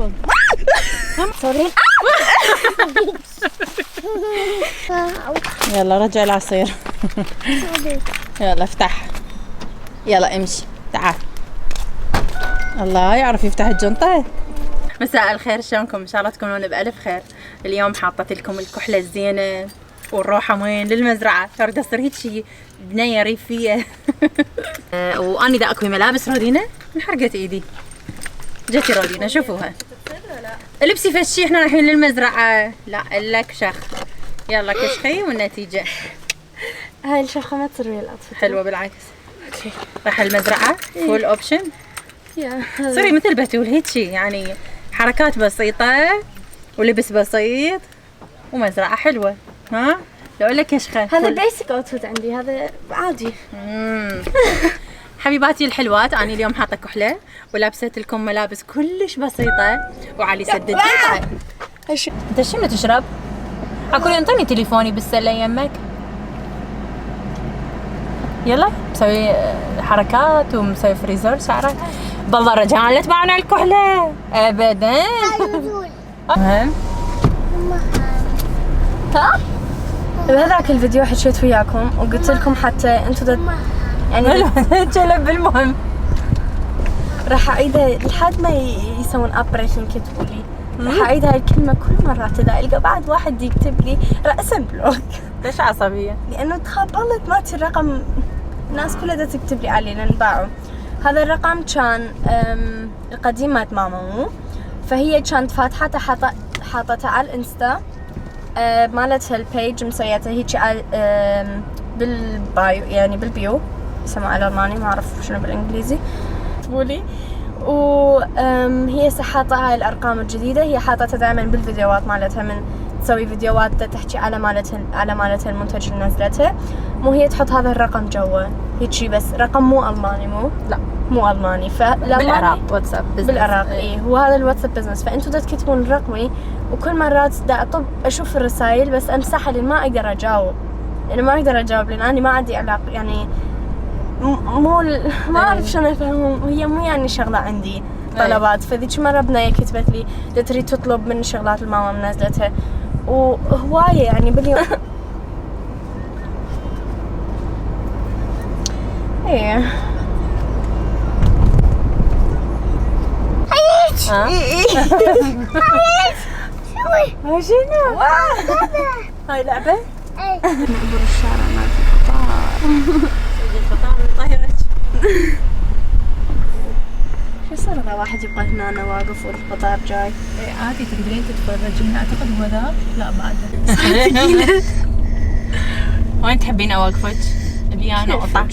قبل. سوري. يلا رجع العصير. يلا افتح. يلا امشي تعال. الله يعرف يفتح الجنطة. مساء الخير، شلونكم؟ ان شاء الله تكونون بألف خير. اليوم حاطت لكم الكحلة الزينة ونروحة وين؟ للمزرعة. اريد اصير هيك شي بنية ريفية. واني دا اكوي ملابس رودينا انحرقت ايدي. جتي رودينا شوفوها. لبسي فشي، احنا رايحين للمزرعة. لا لك شخ. يلا كشخي والنتيجة. هاي الشخة ما تصير ويا الأطفال. حلوة بالعكس. راح المزرعة فول اوبشن. يا صري مثل بتول هيجي، يعني حركات بسيطة ولبس بسيط ومزرعة حلوة. ها لو اقول لك كشخة. هذا بيسك اوتفيت عندي، هذا عادي. حبيباتي الحلوات، اني اليوم حاطه كحله ولابسه لكم ملابس كلش بسيطه وعلي سد الدفع. انت شنو تشرب؟ اقول انطيني تليفوني بالسله يمك. يلا مسوي حركات ومسوي فريزر شعرك. بالله رجاء لا تباعون على الكحله ابدا. ها بهذاك الفيديو حكيت وياكم وقلت لكم حتى انتم يعني جلب. المهم راح اعيدها لحد ما يسوون ابريشن. كتبوا لي راح اعيد هاي الكلمه كل مره. اذا القى بعد واحد يكتب لي راسا بلوك. ليش عصبيه؟ لانه تخبلت مالتي الرقم، الناس كلها دا تكتب لي عليه لان باعوا. هذا الرقم كان القديم مالت ماما مو، فهي كانت فاتحته حاطته على الانستا مالتها البيج مسويتها هيك بالبايو، يعني بالبيو يسمى على الالماني ما اعرف شنو بالانجليزي تقولي. وهي حاطه هاي الارقام الجديده، هي حاطتها دائما بالفيديوهات مالتها، من تسوي فيديوهات تحكي على مالتها المنتج اللي نزلته. مو هي تحط هذا الرقم جوا هيك بس رقم مو الماني. مو لا مو الماني. بالعراق واتساب بزنس. بالعراق اي هو هذا الواتساب بزنس. فانتوا دا تكتبون رقمي وكل مرات دا اطب اشوف الرسائل بس امسحها لان ما اقدر اجاوب. يعني ما اقدر اجاوب لان انا ما عندي علاقه، يعني ما اعرف شلون افهمهم. هي مو يعني شغله عندي طلبات. فذيك مره بنيه كتبت لي دا تريد تطلب من شغلات الماما منزلتها وهوايه يعني باليوم. ايه هاي شنو؟ هاي لعبة؟ نعبر الشارع مالت القطار. القطار طايرك. شو صار اذا واحد يبقى هنا واقف والقطار جاي؟ اي عادي تقدرين تتفرجين. اعتقد هو ذا. لا بعده. وين تحبين اوقفك؟ ابي انا اقطع.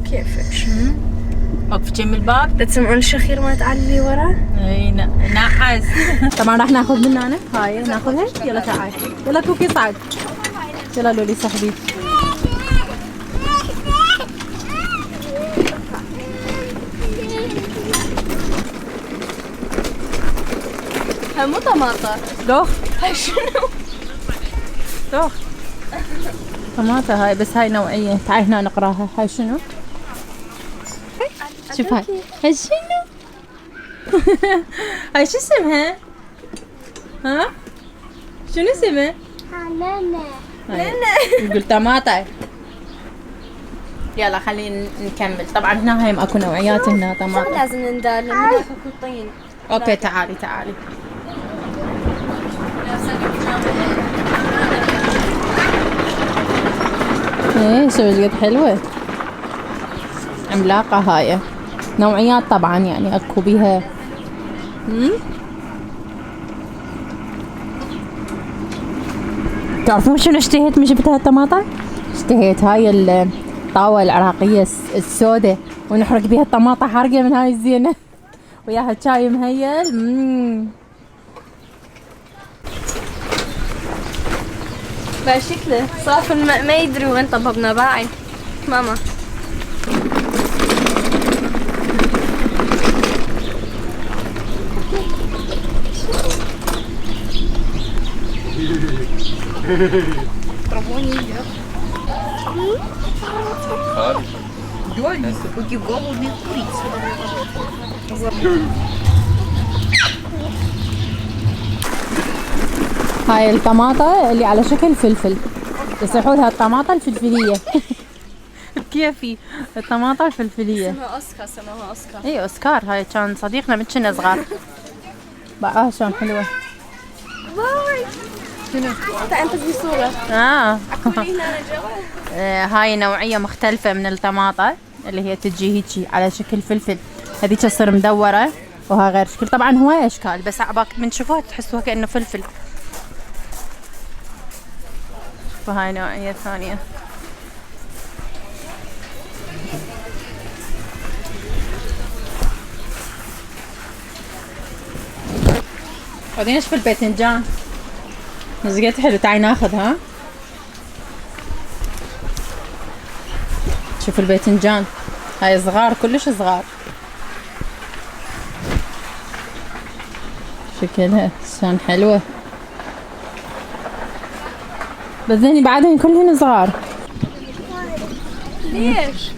كيفك؟ وقف جنب الباب. لا تسمعون الشخير مالت علي اللي ورا؟ اي نعس. طبعا راح ناخذ من هنا. هاي ناخذها. يلا تعال. يلا كوكي صعد. يلا لولي صاحبي. هاي مو طماطة. دوخ. هاي شنو؟ دوخ. طماطة هاي بس هاي نوعية. تعال هنا نقراها. هاي شنو؟ شوف هاي. هاي شنو؟ هاي شو اسمها؟ ها؟ شنو اسمها؟ نانا. نقول طماطة. يلا خلينا نكمل. طبعا هنا هاي اكو نوعيات هنا طماطة. لازم ندار لما اكو طين. اوكي تعالي تعالي. ايه شو قد حلوة عملاقة هاي. نوعيات طبعا يعني اكو بيها. تعرفون شنو اشتهيت من جبت هاي الطماطة؟ اشتهيت هاي الطاوة العراقية السوداء ونحرق بيها الطماطة حارقة من هاي الزينة وياها شاي مهيل. بشكله صاف ما يدري وين طببنا باعي ماما. Дольница, по-другому без курицы. هاي الطماطة اللي على شكل فلفل، يصيحوا لها الطماطة الفلفلية. كيفي الطماطة الفلفلية. اسمها اوسكار، سموها اوسكار. اي اوسكار، هاي كان صديقنا من كنا صغار. بقى شلون حلوة. باي. شنو؟ تعال انتزي صورة. هاي نوعية مختلفة من الطماطة اللي هي تجي هيجي على شكل فلفل، هذيك تصير مدورة وها غير شكل. طبعا هواي اشكال بس عباك من تشوفوها تحسوها كأنه فلفل. وهاي نوعية ثانية. بعدين اشوف الباذنجان مزقت حلو، تعي ناخذها. شوف الباذنجان هاي صغار كلش صغار، شكلها شان حلوة، بس ذني بعدهم كلهن صغار. ليش؟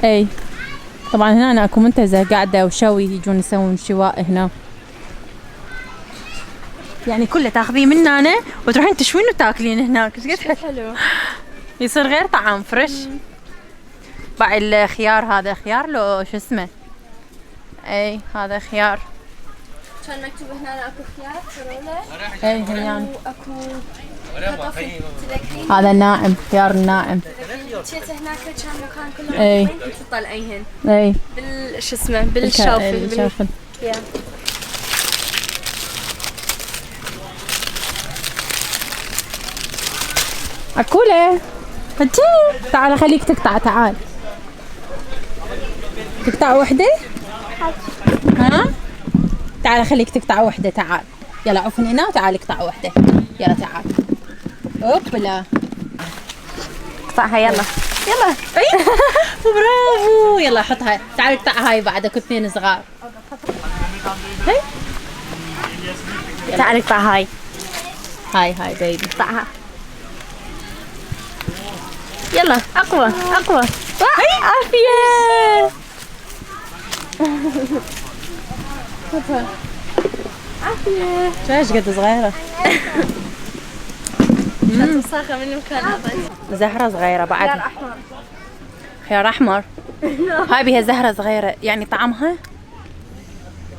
اي طبعا هنا اكو منتزه قاعده وشوي، يجون يسوون شواء هنا، يعني كله تاخذيه من هنا وتروحين تشوين وتاكلين هناك. ايش قد حلو، يصير غير طعم فريش. باع الخيار، هذا خيار لو شو اسمه؟ اي هذا خيار. كان مكتوب هنا اكو خيار فراولة. اي هيان. واكو قطف تذكرين. هذا الناعم، خيار الناعم. شفت هناك كان مكان كله اي تطلعيهن اي شو اسمه بالشوفل. بالشوفل. أكولة هتي، تعال خليك تقطع، تعال تقطع وحدة. ها تعال خليك تقطع وحدة، تعال يلا عوف من هنا وتعال اقطع وحدة، يلا تعال. اوبلا اقطعها يلا يلا. اي برافو، يلا حطها، تعال اقطع هاي بعد، اكو اثنين صغار. هي تعال اقطع هاي هاي بيبي، اقطعها يلا. اقوى اقوى. عافية. عافية. شايش قد صغيرة. صاخة من المكان هذا. زهرة صغيرة بعد. خيار احمر. خيار احمر. هاي بيها زهرة صغيرة، يعني طعمها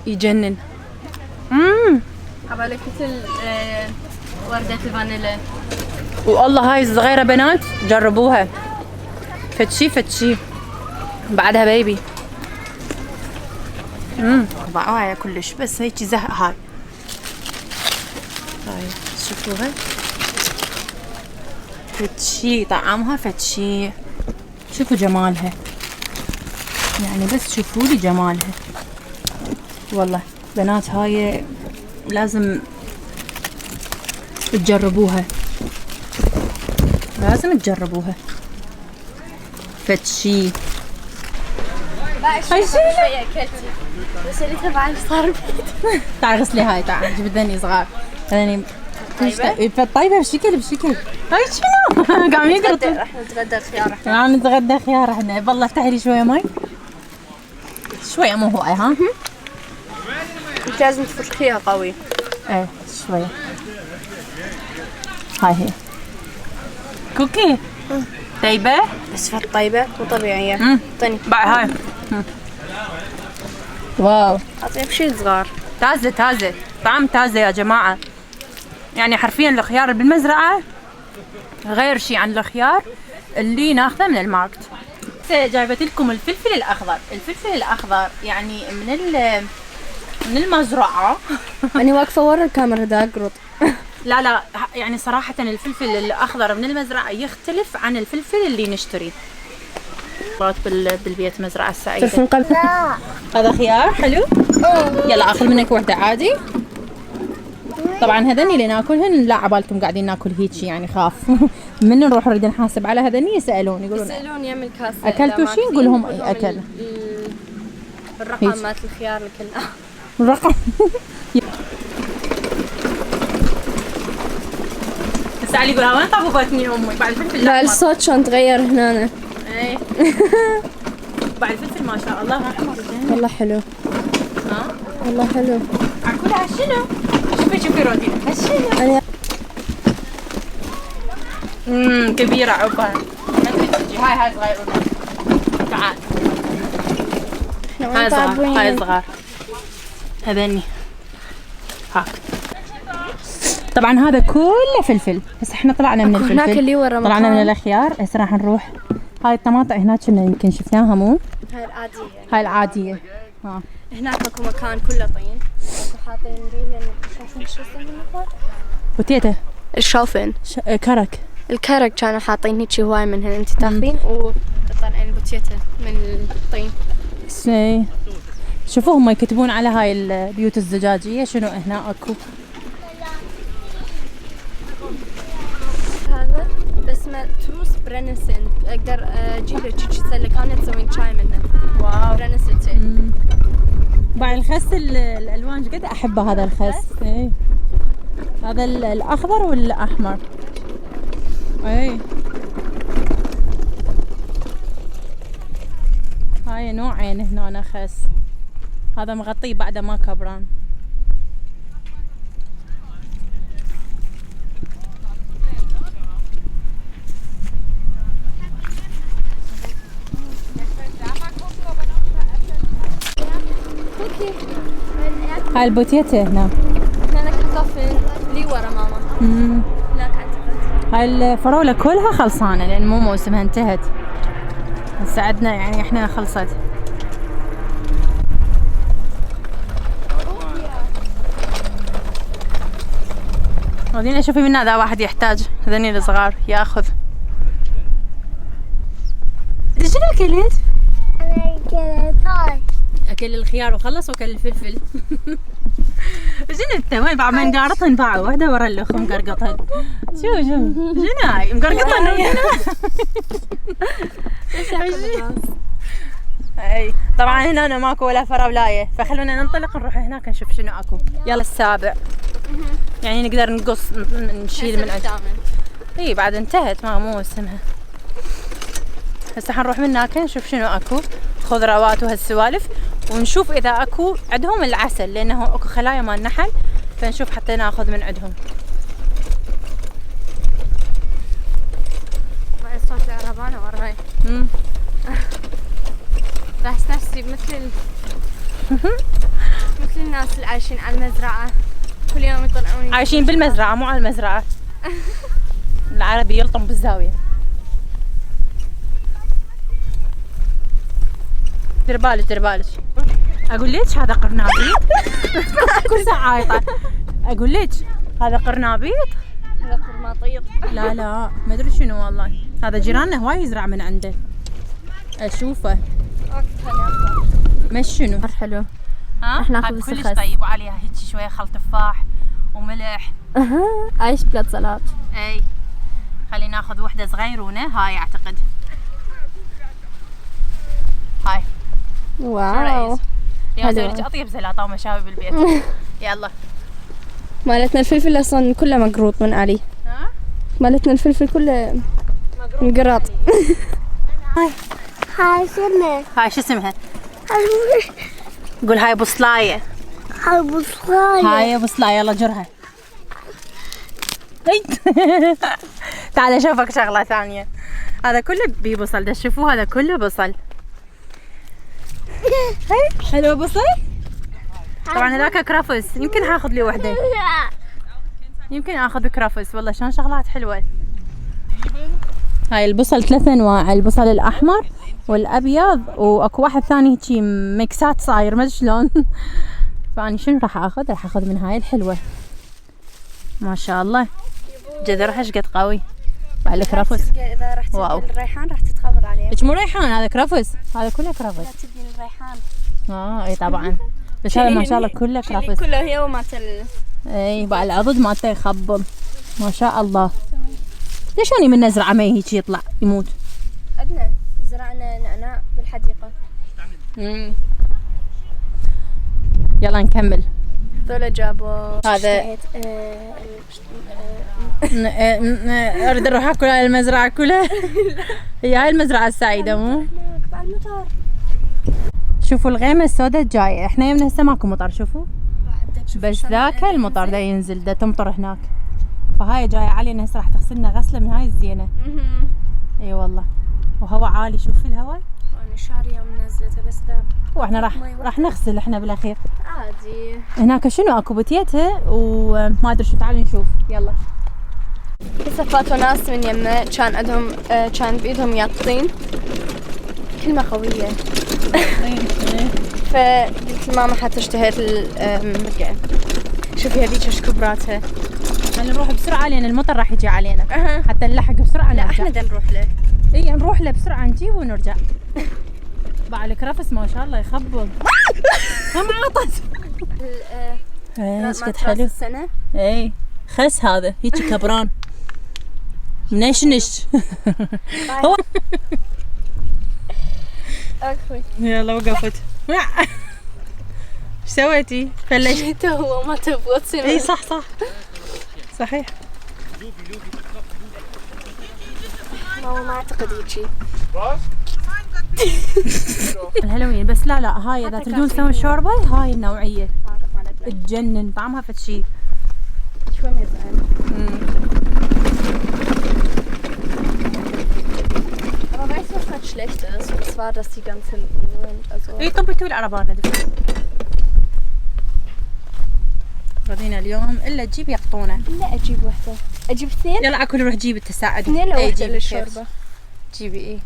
يجنن. عبالك مثل وردة الفانيلا. والله هاي الصغيرة بنات جربوها، فتشي بعدها بيبي. ضاعوها كلش، بس هيك زهق. هاي شوفوها فتشي، طعمها فتشي. شوفوا جمالها، يعني بس شوفوا لي جمالها والله بنات، هاي لازم تجربوها، لازم تجربوها. فتشي هاي شوية اكلتي بس اللي تبعي صار بيت. تعال غسلي هاي، تعال جيب ذني صغار، هذني طيبة بشكل. هاي شنو؟ قام يقرط. راح نتغدى خيار. عم نتغدى خيار احنا. والله افتحي لي شوية مي، شوية مو هواي. ها انت لازم تفركيها قوي. ايه شوية. هاي هي كوكي طيبة، بس فت طيبة مو طبيعية. اعطيني باع هاي. واو اعطيني شيء صغار. تازة طعم تازة يا جماعة، يعني حرفيا الخيار بالمزرعة غير شيء عن الخيار اللي ناخذه من الماركت. جايبت لكم الفلفل الأخضر. الفلفل الأخضر يعني من المزرعة. أنا واقفة ورا الكاميرا دا أقرط. لا يعني صراحة الفلفل الأخضر من المزرعة يختلف عن الفلفل اللي نشتريه بالبيت. مزرعة السعيدة. تعرفون قلب؟ هذا خيار حلو. يلا اخذ منك وحدة عادي. طبعا هذني اللي ناكلهن لا عبالكم قاعدين ناكل هيك، يعني خاف من نروح نريد نحاسب على هذني يسألون يسألون يم الكاسة اكلتوا شيء؟ نقول لهم اي اكل. الرقم مالت الخيار اللي كلناه. الرقم. بس علي يقولها وين طابوبتني امي بعد الفلفل. لا الصوت شلون تغير هنا. ايه بعد الفلفل ما شاء الله احمر. والله حلو. والله حلو. اكلها شنو؟ شوفي رودينا هالشنو. كبيرة عقبها. ما ادري تجي هاي صغيرة. تعال. هاي صغار. هذني. هاك. طبعا هذا كله فلفل. هسه احنا طلعنا من الفلفل. هناك اللي ورا طلعنا من الخيار. هسه راح نروح. هاي الطماطم هناك كنا يمكن شفناها مو؟ هاي العادية. هاي العادية. هناك اكو مكان كله طين. اكو حاطين بيه شوفين شو اسمه؟ بوتيتا. الشوفن. كرك. الكرك كانوا حاطين هيك هواي منهن انت تاخذين وتطلعين البوتيتا من الطين. شوفوا هم يكتبون على هاي البيوت الزجاجية شنو هنا اكو. هذا اسمه تروس برينسن. اقدر اجيب لك تسلك انا تسوين شاي منه. واو. برينسن. بعد الخس الالوان قد احبه هذا الخس. اي هذا الاخضر والاحمر. اي هاي نوعين هنا خس. هذا مغطيه بعده ما كبران. هاي البوتيتا هنا. هنا كرتوفل لي ورا ماما. لا اعتقد. هاي الفراولة كلها خلصانة لأن مو موسمها انتهت. هسه عندنا يعني احنا خلصت. ودينا شوفي منا اذا واحد يحتاج. هذني الصغار ياخذ. شنو اكلت؟ انا اكلت هاي. اكل الخيار وخلص واكل الفلفل. شنو انت وين بعد ما نقارطهن باعوا واحدة ورا الاخ مقرقطهن. شو شنو هاي مقرقطهن. اي طبعا هنا ماكو ولا فراولايه فخلونا ننطلق نروح هناك نشوف شنو اكو. يلا السابع يعني نقدر نقص نشيل من عند. اي بعد انتهت ما مو اسمها. هسه حنروح من هناك نشوف شنو اكو خضروات وهالسوالف ونشوف اذا اكو عندهم العسل لانه اكو خلايا مال نحل فنشوف حتى ناخذ من عندهم. ما صوت العربانة وراي. بحس نفسي مثل الناس اللي عايشين على المزرعة كل يوم يطلعوني. عايشين بالمزرعة مو على المزرعة. العربي يلطم بالزاوية. دير بالك اقول ليش هذا قرنابيط. كل ساعة عايطة. اقول ليش هذا قرنابيط. هذا قرماطيط. لا ما ادري شنو والله. هذا جيراننا هواي يزرع من عنده اشوفه. مش شنو حلو. احنا ناخذ كلش طيب وعليها هيك شويه خل تفاح وملح. عايش بلاد سلطات. اي خلينا ناخذ وحده صغيرونه هاي اعتقد. هاي واو يا زوجتي اطيب سلطه ومشاوي بالبيت. يلا مالتنا الفلفل اصلا كله مقروط من علي. مالتنا الفلفل كله مقراط. هاي شنو؟ هاي شو اسمها؟ قول هاي بصلايه. هاي بصلايه. هاي بصلايه يلا جرها. تعال اشوفك شغله ثانيه. هذا كله ببصل. تشوفوا هذا كله بصل. هاي حلو بصل. طبعا هذاك كرفس يمكن هاخذ لي وحده. يمكن اخذ كرفس والله شلون شغلات حلوه. هاي البصل 3 انواع البصل الاحمر والابيض واكو واحد ثاني هيجي ميكسات صاير ما ادري شلون. فاني شنو راح اخذ؟ راح اخذ من هاي الحلوه ما شاء الله. جذرها ايش قد قوي. بعد الكرفس. اذا رحت تبين الريحان راح تتخبط عليه. مو ريحان هذا كرفس. هذا كله كرفس. لا تبين الريحان. اي طبعا بس هذا ما شاء الله كله كرفس. كله هي ومات اي بعد العضد مالته يخبل ما شاء الله. ليش اني من نزرعه ما هيك يطلع يموت؟ عندنا زرعنا نعناع بالحديقه. يلا نكمل. هذول جابوا هذا اريد اروح اكل على المزرعه كلها. هي هاي المزرعه السعيده مو؟ شوفوا الغيمة السوداء جاية، احنا يمنا هسه ماكو مطر شوفوا، بس ذاك المطر دا ينزل دا تمطر هناك. فهاي جاية علينا هسه راح تغسلنا غسلة من هاي الزينة. اي والله، وهواء عالي، شوفي الهواء. انا شعري يوم نزلته بس دا. واحنا راح نغسل احنا بالاخير. عادي. هناك شنو اكو بتيتها وما ادري شو، تعالوا نشوف يلا. هسه فاتوا ناس من يمنا كان عندهم كان بايدهم يقطين. كلمة قوية. فقلت لماما حتى اشتهيت المرقة. شوفي هذيك ايش كبراتها. خلينا نروح بسرعة لأن المطر راح يجي علينا. حتى نلحق بسرعة. لا احنا بدنا نروح له. اي نروح له بسرعة نجيب ونرجع. بعلك رفس ما شاء الله يخبل. هم عطت. ايش قد حلو. السنة. اي خس هذا هيك كبران. منشنش. هو اخوي. يلا وقفت. ايش سويتي؟ فلشت. هو ما تبغى تصير. اي صح صحيح. ماما ما اعتقد هيجي. الهالوين بس لا هاي اذا تريدون تسوون شوربه هاي النوعيه تجنن طعمها فد شيء. شوي مزعل. Aber weißt du, was halt schlecht ist? Und zwar, dass die ganz hinten sind. Also اي طبتوا العربانه دفع. رضينا اليوم الا تجيب يقطونه. لا اجيب وحده. اجيب اثنين؟ يلا اكل روح جيب تساعد. اثنين لو وحده للشوربه. جيبي ايه.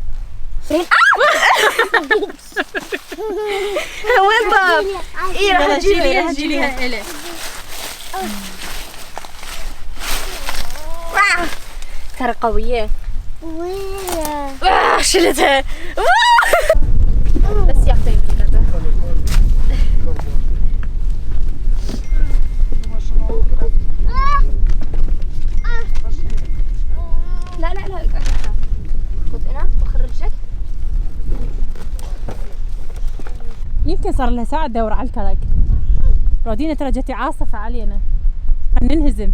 وين طاب؟ اي راح اجيبها جيبيها الي. ترى قوية. شلتها. بس يعطيني الغدا. لا خذ هنا وخرجك. يمكن صار لها ساعة تدور على الكرك. رودينا ترى جتي عاصفة علينا. خلينا ننهزم.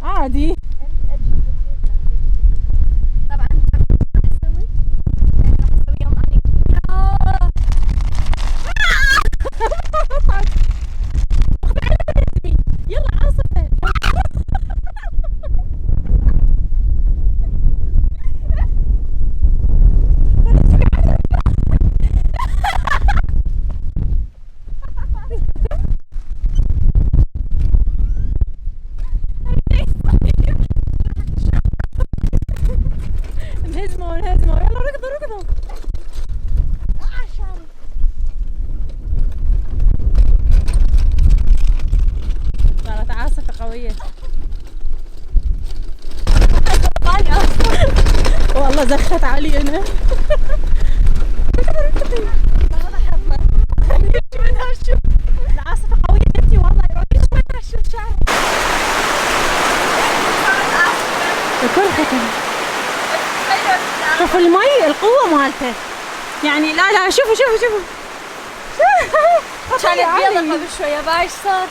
عادي. طبعا راح اسوي يوم اني يلا عاصفة. انهزموا يلا ركضوا. صارت عاصفة قوية. والله زخت علي انا. العاصفة قوية جتي والله. الكل ختم. شوفوا المي القوة مالته يعني. لا شوفوا كانت بيضة قبل شوية بايش صار؟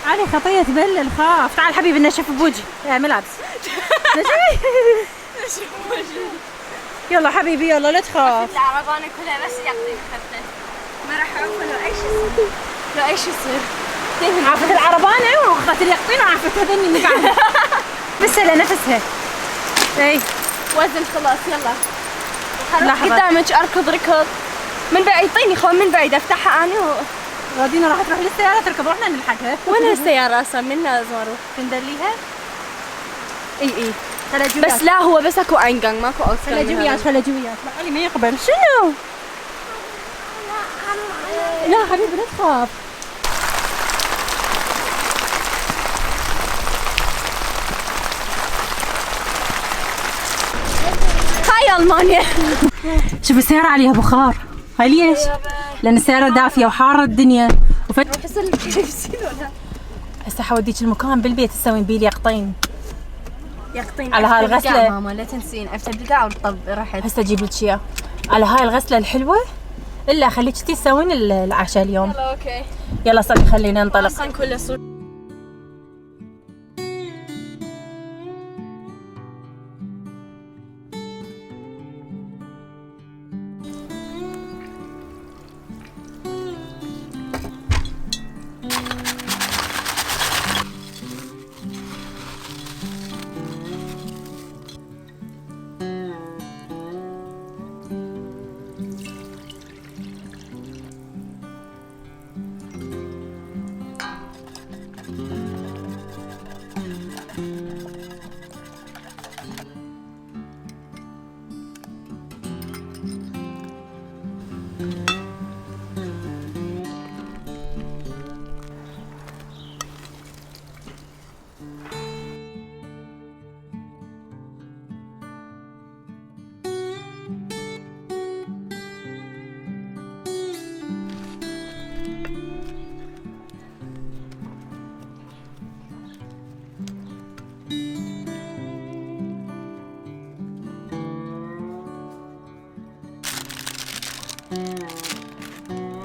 علي خطية تبلل خاف. تعال حبيبي نشف بوجهي. يا ملابس. يلا حبيبي يلا لا تخاف. العربانة كلها بس يقضي خفته. ما راح اعوف لو ايش يصير. عافت العربانة وخذت اليقطين وعافت هذني اللي قاعدة. بس نفسها. اي وزن خلاص يلا. لحظة. قدامك اركض ركض. من بعيد طيني خوان من بعيد افتحها انا غادينا راح تروح للسيارة تركض واحنا نلحقها. وين السيارة اصلا؟ من لازم اروح؟ تندليها؟ اي خلا بس لا هو بس اكو اينغانج ماكو اوت. خلا جوياش علي ما يقبل. شنو؟ لا حبيبي لا تخاف. هاي المانيا. شوف السيارة عليها بخار. هاي ليش؟ لأن السيارة دافية وحارة الدنيا. هسه حوديك المكان بالبيت تسوين بيه يقطين. على هاي الغسلة. ماما لا تنسين افتح البقاع والطب رحت. هسه اجيب لك اياه. على هاي الغسلة الحلوة الا خليك تسوين العشاء اليوم. يلا اوكي. يلا صلي خلينا ننطلق. اصلا كله صور.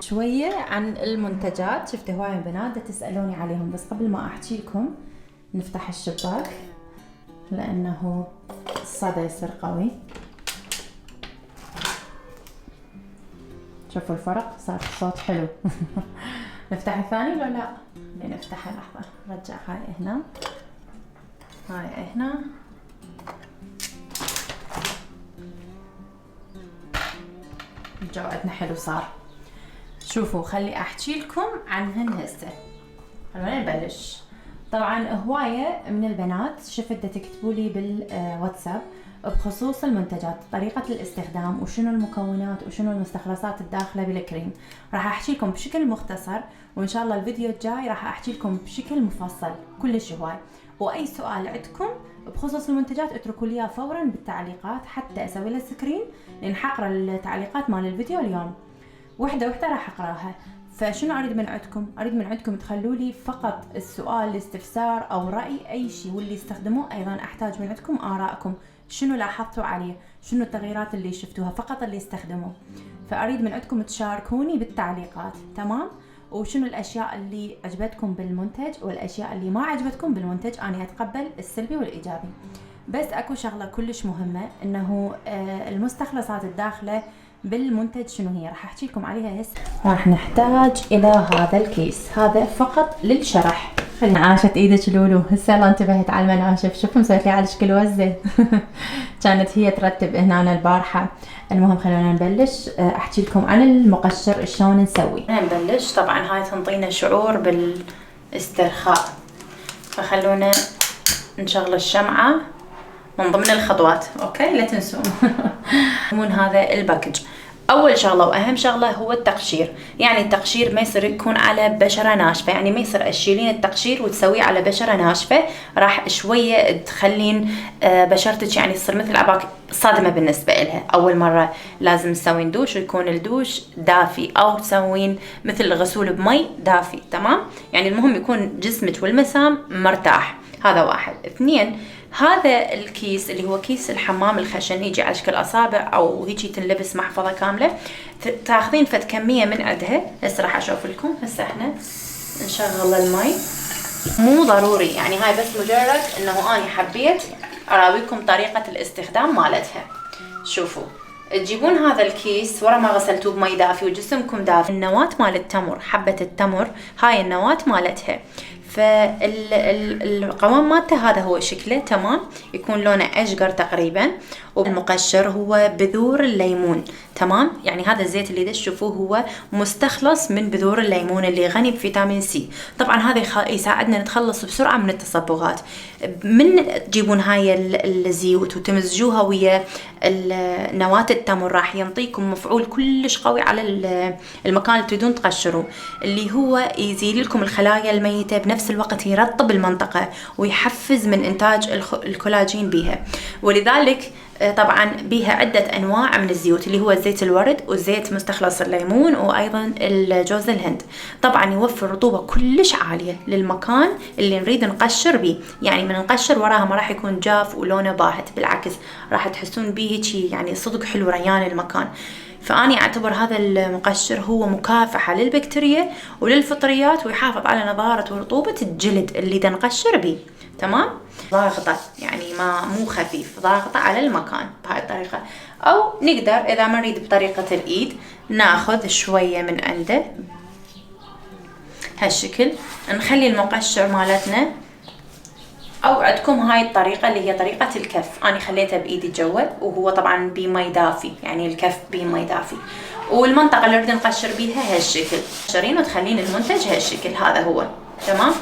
شوية عن المنتجات. شفت هواية من بنات تسألوني عليهم، بس قبل ما أحكي لكم نفتح الشباك لأنه الصدى يصير قوي. شوفوا الفرق، صار الصوت حلو. نفتح الثاني لو لا؟ نفتحها لحظة. رجع هاي هنا، هاي هنا. جوعتنا حلو صار. شوفوا خلي احكي لكم عنهن هسه. خلونا نبلش. طبعا هوايه من البنات شفت تكتبوا لي بالواتساب بخصوص المنتجات، طريقه الاستخدام وشنو المكونات وشنو المستخلصات الداخله بالكريم. راح احكي لكم بشكل مختصر، وان شاء الله الفيديو الجاي راح احكي لكم بشكل مفصل كلش هواي. واي سؤال عندكم بخصوص المنتجات اتركوا لي اياه فورا بالتعليقات حتى اسوي له سكرين، لان حقرا التعليقات مال الفيديو اليوم وحده راح اقراها. فشنو اريد من عندكم؟ اريد من عندكم تخلوا لي فقط السؤال، الاستفسار او راي اي شيء، واللي يستخدموه ايضا احتاج من عندكم ارائكم، شنو لاحظتوا عليه، شنو التغييرات اللي شفتوها، فقط اللي استخدموه. فاريد من عندكم تشاركوني بالتعليقات، تمام؟ وشنو الاشياء اللي عجبتكم بالمنتج والاشياء اللي ما عجبتكم بالمنتج. انا اتقبل السلبي والايجابي. بس اكو شغله كلش مهمه، انه المستخلصات الداخله بالمنتج شنو هي، راح احكي لكم عليها هسه. راح نحتاج الى هذا الكيس، هذا فقط للشرح. خلينا عاشت ايدك لولو، هسه يلا انتبهت على المناشف. شوفوا مسويت لي على شكل وزه. كانت هي ترتب هنا البارحه. المهم خلونا نبلش. احكي لكم عن المقشر شلون نسوي. نبلش. طبعا هاي تنطينا شعور بالاسترخاء، فخلونا نشغل الشمعه من ضمن الخطوات. اوكي لا تنسون. من هذا الباكج اول شغله واهم شغله هو التقشير. يعني التقشير ما يصير يكون على بشره ناشفه، يعني ما يصير تشيلين التقشير وتسويه على بشره ناشفه، راح شويه تخلين بشرتك يعني تصير مثل عباك صدمه بالنسبه لها. اول مره لازم تسوين دوش ويكون الدوش دافي، او تسوين مثل الغسول بمي دافي، تمام؟ يعني المهم يكون جسمك والمسام مرتاح. هذا واحد. اثنين، هذا الكيس اللي هو كيس الحمام الخشن، يجي على شكل اصابع او هيجي تنلبس محفظه كامله. تاخذين فد كميه من عندها. هسه راح اشوف لكم. هسه احنا نشغل المي، مو ضروري يعني، هاي بس مجرد انه انا حبيت اراويكم طريقه الاستخدام مالتها. شوفوا تجيبون هذا الكيس ورا ما غسلتوه بمي دافي وجسمكم دافي. النواة مال التمر، حبه التمر هاي النواة مالتها، فالقوام مالته هذا هو شكله، تمام؟ يكون لونه اشقر تقريبا. والمقشر هو بذور الليمون، تمام؟ يعني هذا الزيت اللي تشوفوه هو مستخلص من بذور الليمون اللي غني بفيتامين سي. طبعا هذا يساعدنا نتخلص بسرعه من التصبغات. من تجيبون هاي الزيوت وتمزجوها ويا نواة التمر، راح ينطيكم مفعول كلش قوي على المكان اللي تريدون تقشروه، اللي هو يزيل لكم الخلايا الميته، بنفس الوقت يرطب المنطقه ويحفز من انتاج الكولاجين بيها. ولذلك طبعا بيها عدة أنواع من الزيوت، اللي هو زيت الورد وزيت مستخلص الليمون وأيضا الجوز الهند. طبعا يوفر رطوبة كلش عالية للمكان اللي نريد نقشر بيه، يعني من نقشر وراها ما راح يكون جاف ولونه باهت، بالعكس راح تحسون بيه يعني صدق حلو ريان المكان. فأني أعتبر هذا المقشر هو مكافحة للبكتيريا وللفطريات، ويحافظ على نضارة ورطوبة الجلد اللي نقشر بيه، تمام؟ ضاغطة يعني مو خفيف، ضاغطة على المكان بهاي الطريقة. أو نقدر إذا ما نريد بطريقة الإيد ناخذ شوية من عنده هالشكل، نخلي المقشر مالتنا. أو عندكم هاي الطريقة اللي هي طريقة الكف، أنا خليتها بإيدي جوا، وهو طبعا بمي دافي، يعني الكف بمي دافي، والمنطقة اللي نريد نقشر بيها هالشكل تقشرين وتخلين المنتج هالشكل. هذا هو، تمام؟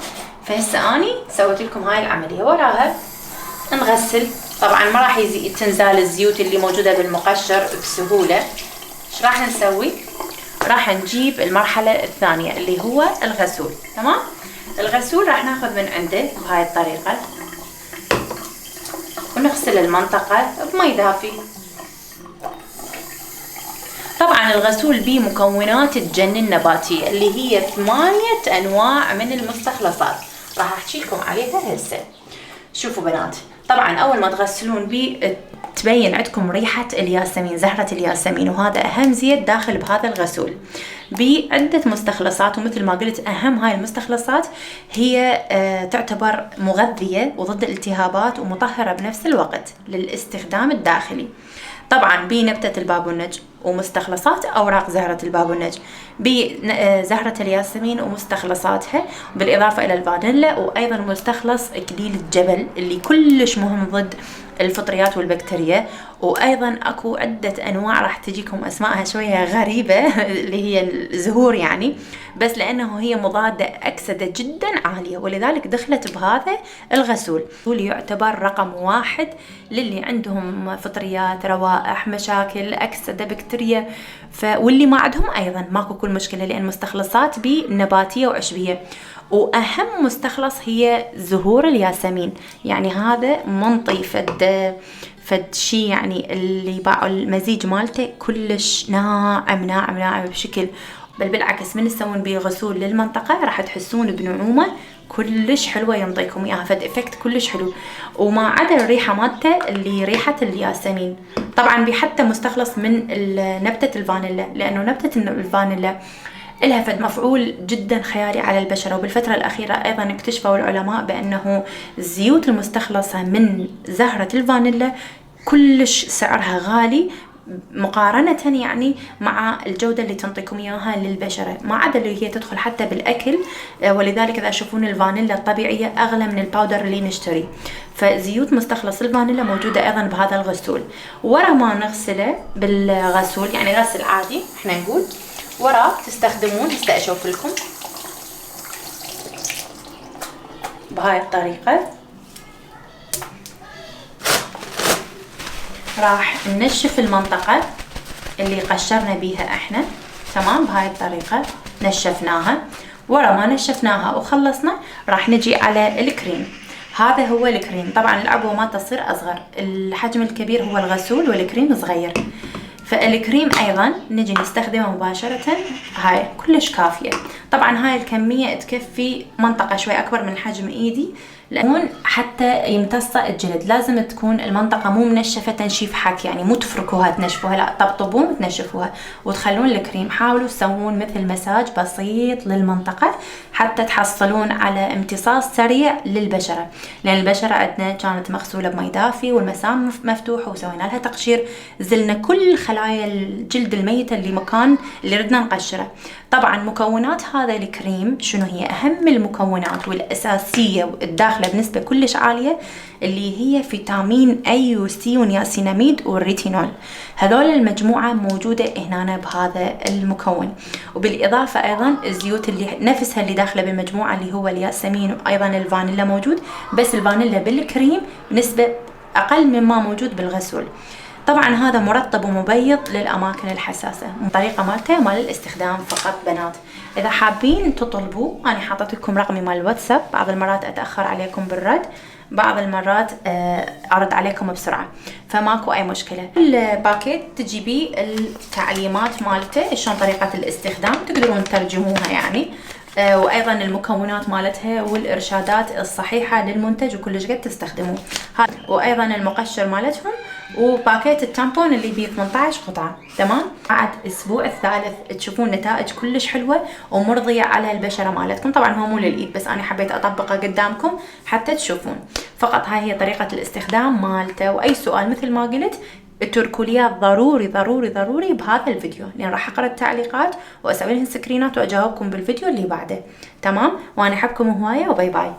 فهسه اني سويت لكم هاي العمليه. وراها نغسل. طبعا ما راح تنزال الزيوت اللي موجوده بالمقشر بسهوله. ايش راح نسوي؟ راح نجيب المرحله الثانيه اللي هو الغسول، تمام؟ الغسول راح ناخذ من عنده بهاي الطريقه ونغسل المنطقه بمي دافي. طبعا الغسول بيه مكونات تجنن النباتيه اللي هي 8 انواع من المستخلصات، راح احكي لكم عليها هسه. شوفوا بنات، طبعا اول ما تغسلون بيه تبين عندكم ريحة الياسمين، زهرة الياسمين، وهذا أهم زيت داخل بهذا الغسول بعدة مستخلصات. ومثل ما قلت أهم هاي المستخلصات هي تعتبر مغذية وضد الالتهابات ومطهرة بنفس الوقت للاستخدام الداخلي. طبعا بنبتة البابونج ومستخلصات أوراق زهرة البابونج، بزهرة الياسمين ومستخلصاتها، بالإضافة إلى الفانيلا، وأيضا مستخلص إكليل الجبل اللي كلش مهم ضد الفطريات والبكتيريا. وأيضا أكو عدة أنواع راح تجيكم أسمائها شوية غريبة اللي هي الزهور يعني، بس لأنه هي مضادة أكسدة جدا عالية ولذلك دخلت بهذا الغسول. يعتبر رقم 1 للي عندهم فطريات، روائح، مشاكل، أكسدة، بكتيريا، واللي ما عندهم أيضا ماكو كل مشكلة، لأن مستخلصات نباتية وعشبية. وأهم مستخلص هي زهور الياسمين، يعني هذا منطي فد شي، يعني اللي باعوا المزيج مالته كلش ناعم ناعم ناعم بشكل، بل بالعكس من تسوون بيه غسول للمنطقة راح تحسون بنعومة كلش حلوة، ينطيكم إياها فد إفكت كلش حلو. وما عدا الريحة مالته اللي ريحة الياسمين. طبعا بحتى مستخلص من نبتة الفانيلا، لأنه نبتة الفانيلا لها فد مفعول جدا خيالي على البشرة. وبالفترة الأخيرة أيضا اكتشفوا العلماء بأنه الزيوت المستخلصة من زهرة الفانيلا كلش سعرها غالي مقارنة يعني مع الجودة اللي تنطيكم إياها للبشرة، ما عدا اللي هي تدخل حتى بالأكل. ولذلك إذا تشوفون الفانيلا الطبيعية أغلى من الباودر اللي نشتري. فزيوت مستخلص الفانيلا موجودة أيضا بهذا الغسول. ورا ما نغسله بالغسول يعني غسل عادي احنا نقول، ورا تستخدمون، هسه أشوف لكم بهاي الطريقة. راح ننشف المنطقة اللي قشرنا بيها احنا، تمام، بهاي الطريقة نشفناها. ورا ما نشفناها وخلصنا راح نجي على الكريم. هذا هو الكريم، طبعا العبوة ما تصير أصغر، الحجم الكبير هو الغسول والكريم صغير. فالكريم أيضا نجي نستخدمه مباشرة، هاي كلش كافية. طبعا هاي الكمية تكفي منطقة شوي أكبر من حجم إيدي، لأن حتى يمتص الجلد لازم تكون المنطقة مو منشفة تنشيف حك، يعني مو تفركوها تنشفوها، لا طبطبون وتنشفوها وتخلون الكريم. حاولوا تسوون مثل مساج بسيط للمنطقة حتى تحصلون على امتصاص سريع للبشرة، لأن البشرة عندنا كانت مغسولة بماء دافي والمسام مفتوحة وسوينا لها تقشير، زلنا كل خلايا الجلد الميتة اللي مكان اللي ردنا نقشره. طبعا مكونات هذا الكريم شنو هي؟ أهم المكونات والأساسية الداخلة بنسبة كلش عالية اللي هي فيتامين A و C ونياسيناميد والريتينول. هذول المجموعة موجودة هنا بهذا المكون. وبالإضافة أيضا الزيوت اللي نفسها اللي داخلة بالمجموعة اللي هو الياسمين وأيضا الفانيلا موجود، بس الفانيلا بالكريم بنسبة أقل مما موجود بالغسول. طبعا هذا مرطب ومبيض للأماكن الحساسة. الطريقة مالته مال الاستخدام فقط بنات. إذا حابين تطلبوا أنا حاطت لكم رقمي مال الواتساب، بعض المرات أتأخر عليكم بالرد، بعض المرات أرد عليكم بسرعة، فماكو أي مشكلة. الباكيت تجي بيه التعليمات مالته شلون طريقة الاستخدام، تقدرون تترجموها يعني، وأيضا المكونات مالتها والإرشادات الصحيحة للمنتج وكلش قد تستخدموه. وأيضا المقشر مالتهم وباكيت التامبون اللي بيه 18 قطعة. تمام. بعد الأسبوع الثالث تشوفون نتائج كلش حلوة ومرضية على البشرة مالتكم. طبعا هو مو للإيد، بس أنا حبيت أطبقه قدامكم حتى تشوفون. فقط هاي هي طريقة الاستخدام مالته. وأي سؤال مثل ما قلت اتركوا لي ضروري ضروري ضروري بهذا الفيديو، لأن راح أقرأ التعليقات وأسوي لهم سكرينات وأجاوبكم بالفيديو اللي بعده. تمام. وأنا أحبكم هواية وباي باي.